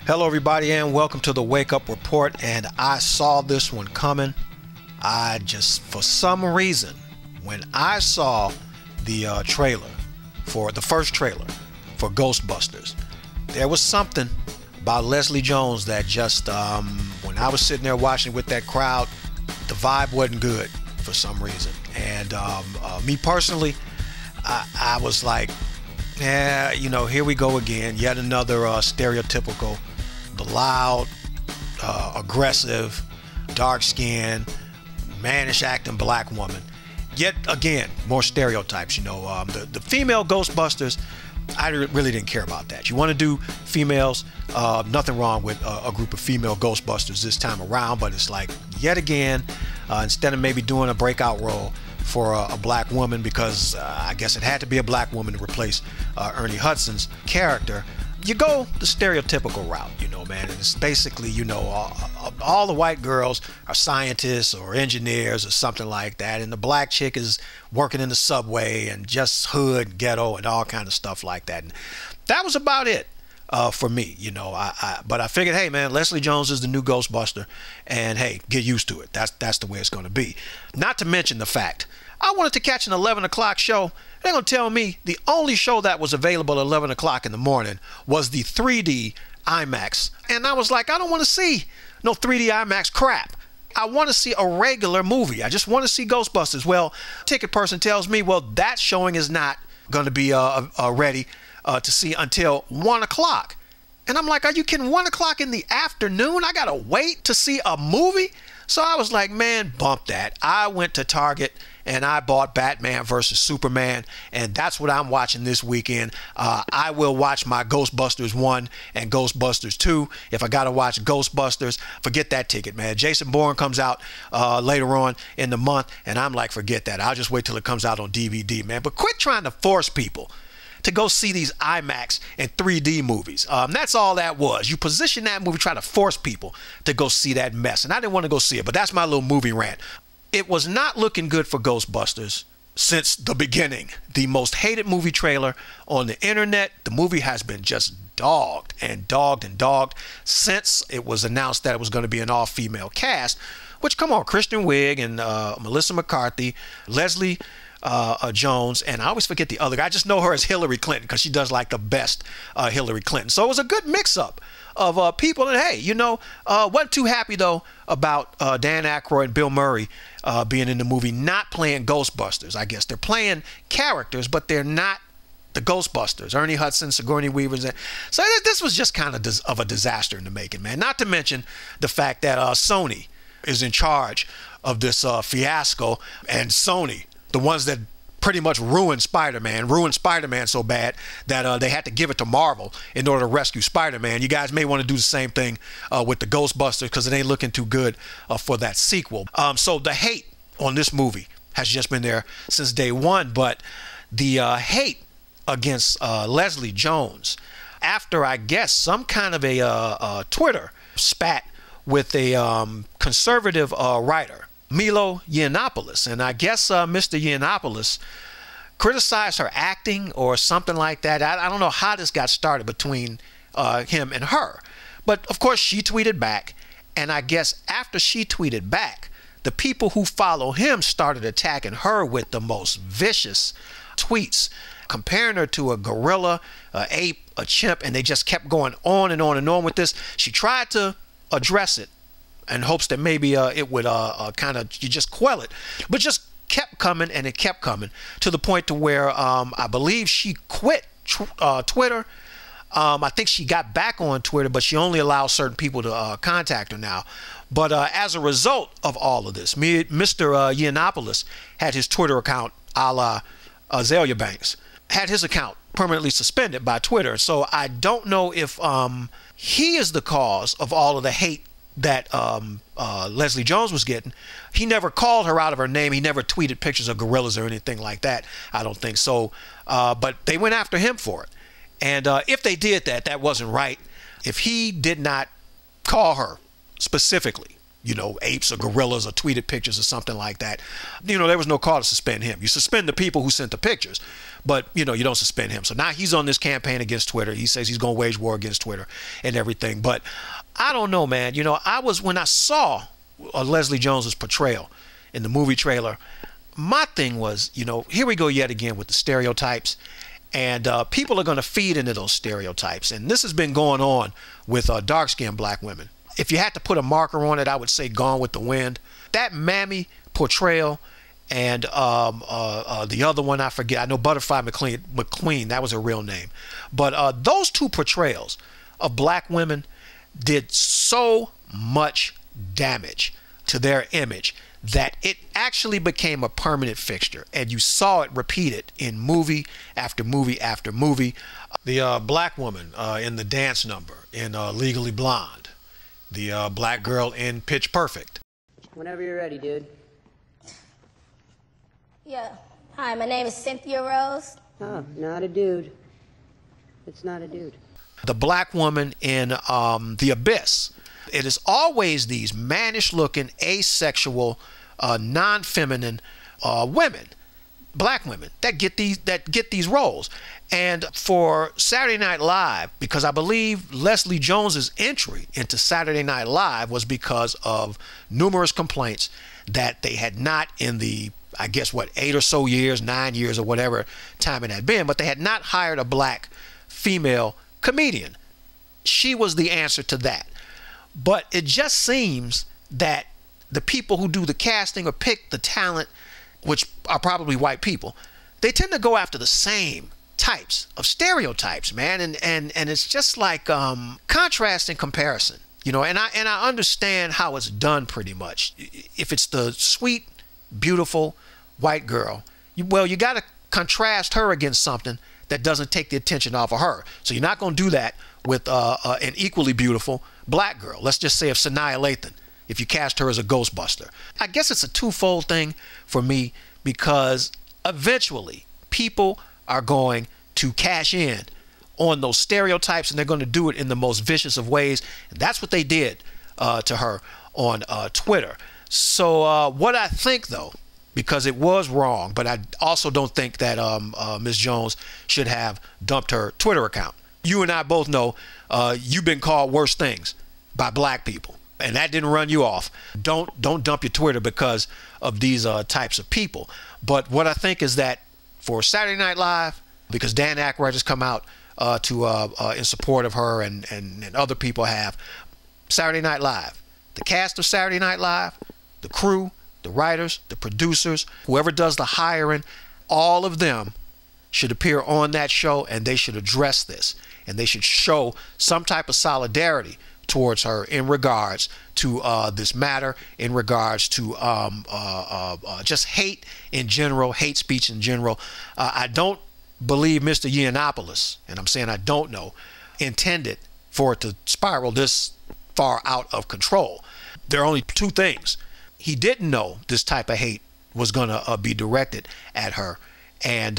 Hello, everybody, and welcome to the Wake Up Report. And I saw this one coming. For some reason, when I saw the trailer for the first trailer for Ghostbusters, there was something about Leslie Jones that just, when I was sitting there watching with that crowd, the vibe wasn't good for some reason. And me personally, I was like, yeah, here we go again. Yet another stereotypical, the loud, aggressive, dark-skinned, mannish acting black woman. Yet again, more stereotypes. The female Ghostbusters, I really didn't care about that. You want to do females, nothing wrong with a group of female Ghostbusters this time around, but it's like, yet again, instead of maybe doing a breakout role for a black woman, because I guess it had to be a black woman to replace Ernie Hudson's character, you go the stereotypical route, man. And it's basically, all the white girls are scientists or engineers or something like that, and the black chick is working in the subway and just hood, ghetto, and all kind of stuff like that. And that was about it for me, but I figured, hey, man, Leslie Jones is the new Ghostbuster, and hey, get used to it. That's the way it's going to be. Not to mention the fact I wanted to catch an 11 o'clock show. They're going to tell me the only show that was available at 11 o'clock in the morning was the 3D IMAX. And I was like, I don't want to see no 3D IMAX crap. I want to see a regular movie. I just want to see Ghostbusters. Well, ticket person tells me, well, that showing is not going to be ready to see until 1 o'clock. And I'm like, are you kidding? 1 o'clock in the afternoon? I got to wait to see a movie? So I was like, man, bump that. I went to Target and I bought Batman versus Superman, and that's what I'm watching this weekend. I will watch my Ghostbusters 1 and Ghostbusters 2. If I got to watch Ghostbusters, forget that ticket, man. Jason Bourne comes out later on in the month, and I'm like, forget that. I'll just wait till it comes out on DVD, man. But quit trying to force people to go see these IMAX and 3D movies. That's all that was. You position that movie, try to force people to go see that mess. And I didn't want to go see it, but that's my little movie rant. It was not looking good for Ghostbusters since the beginning. The most hated movie trailer on the internet. The movie has been just dogged and dogged and dogged since it was announced that it was going to be an all-female cast. Which, come on, Kristen Wiig and Melissa McCarthy, Leslie Jones, and I always forget the other guy. I just know her as Hillary Clinton because she does like the best Hillary Clinton. So it was a good mix-up of people. And hey, wasn't too happy though about Dan Aykroyd and Bill Murray being in the movie, not playing Ghostbusters. I guess they're playing characters, but they're not the Ghostbusters. Ernie Hudson, Sigourney Weaver. So this was just kind of a disaster in the making, man. Not to mention the fact that Sony is in charge of this fiasco, and Sony, the ones that pretty much ruined Spider-Man so bad that they had to give it to Marvel in order to rescue Spider-Man. You guys may want to do the same thing with the Ghostbusters because it ain't looking too good for that sequel. So the hate on this movie has just been there since day one, but the hate against Leslie Jones after, I guess, some kind of a Twitter spat with a conservative writer, Milo Yiannopoulos. And I guess Mr. Yiannopoulos criticized her acting or something like that. I don't know how this got started between him and her. But of course she tweeted back. And I guess after she tweeted back, the people who follow him started attacking her with the most vicious tweets, comparing her to a gorilla, an ape, a chimp, and they just kept going on and on and on with this. She tried to address it in hopes that maybe it would kind of just quell it, but just kept coming, and it kept coming to the point to where I believe she quit Twitter. I think she got back on Twitter, but she only allows certain people to contact her now. But as a result of all of this, Mr. Yiannopoulos had his Twitter account, a la Azealia Banks, had his account permanently suspended by Twitter. So I don't know if he is the cause of all of the hate that Leslie Jones was getting. He never called her out of her name. He never tweeted pictures of gorillas or anything like that. I don't think so. But they went after him for it. And if they did that, that wasn't right. If he did not call her specifically apes or gorillas or tweeted pictures or something like that, there was no call to suspend him. You suspend the people who sent the pictures, but you don't suspend him. So now he's on this campaign against Twitter. He says he's going to wage war against Twitter and everything. But I don't know, man. When I saw Leslie Jones's portrayal in the movie trailer, my thing was, here we go yet again with the stereotypes. And people are going to feed into those stereotypes. And this has been going on with dark-skinned black women. If you had to put a marker on it, I would say Gone with the Wind. That Mammy portrayal and the other one, I forget. I know Butterfly McQueen, that was her real name. But those two portrayals of black women did so much damage to their image that it actually became a permanent fixture, and you saw it repeated in movie after movie after movie. The black woman in the dance number in Legally Blonde, the black girl in Pitch Perfect. Whenever you're ready, dude. Yeah. Hi, my name is Cynthia Rose. Oh, not a dude. It's not a dude. The black woman in The Abyss. It is always these mannish-looking, asexual, non-feminine women, black women, that get these roles. And for Saturday Night Live, because I believe Leslie Jones's entry into Saturday Night Live was because of numerous complaints that they had not, in the, I guess, 8 or so years, 9 years or whatever time it had been, but they had not hired a black female comedian. She was the answer to that. But it just seems that the people who do the casting or pick the talent, which are probably white people, they tend to go after the same types of stereotypes, man. And it's just like contrast and comparison, and I understand how it's done pretty much. If it's the sweet, beautiful white girl, you got to contrast her against something that doesn't take the attention off of her. So you're not going to do that with an equally beautiful black girl. Let's just say if Sanaa Lathan, if you cast her as a Ghostbuster. I guess it's a twofold thing for me, because eventually people are going to cash in on those stereotypes, and they're going to do it in the most vicious of ways. And that's what they did to her on Twitter. So what I think, though, because it was wrong, but I also don't think that Ms. Jones should have dumped her Twitter account. You and I both know you've been called worse things by black people, and that didn't run you off. Don't dump your Twitter because of these types of people. But what I think is that for Saturday Night Live, because Dan Aykroyd has come out in support of her, and other people have, Saturday Night Live, the cast of Saturday Night Live, the crew, the writers, the producers, whoever does the hiring, all of them should appear on that show, and they should address this, and they should show some type of solidarity towards her in regards to this matter, in regards to just hate in general, hate speech in general. I don't believe Mr. Yiannopoulos, and I'm saying I don't know, intended for it to spiral this far out of control. There are only two things. He didn't know this type of hate was going to be directed at her, and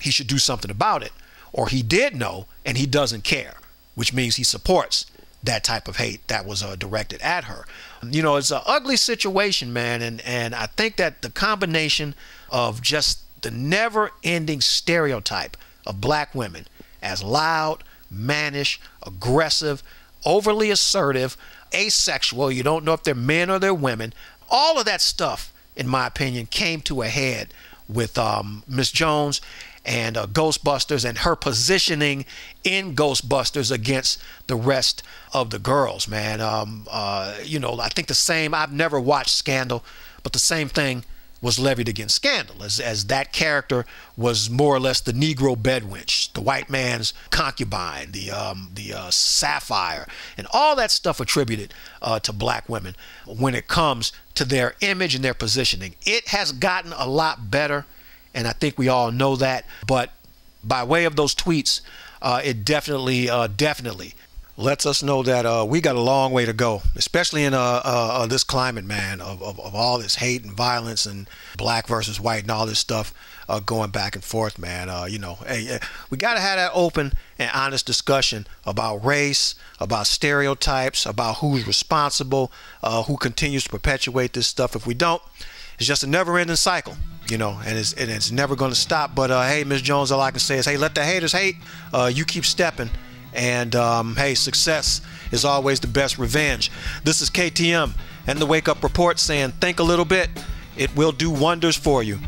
he should do something about it. Or he did know and he doesn't care, which means he supports that type of hate that was directed at her. It's an ugly situation, man, and I think that the combination of just the never-ending stereotype of black women as loud, mannish, aggressive, overly assertive, asexual, you don't know if they're men or they're women, all of that stuff, in my opinion, came to a head with Miss Jones and Ghostbusters, and her positioning in Ghostbusters against the rest of the girls, man. I think the same, I've never watched Scandal, but the same thing was levied against Scandal, as that character was more or less the Negro bedwench, the white man's concubine, the sapphire, and all that stuff attributed to black women when it comes to their image and their positioning. It has gotten a lot better, and I think we all know that, but by way of those tweets, it definitely lets us know that we got a long way to go, especially in this climate, man, of all this hate and violence and black versus white and all this stuff going back and forth, man. Hey, we got to have that open and honest discussion about race, about stereotypes, about who's responsible, who continues to perpetuate this stuff. If we don't, it's just a never-ending cycle, and it's never going to stop. But hey, Ms. Jones, all I can say is, hey, let the haters hate. You keep stepping. And hey, success is always the best revenge. This is KTM and the Wake Up Report saying, think a little bit. It will do wonders for you.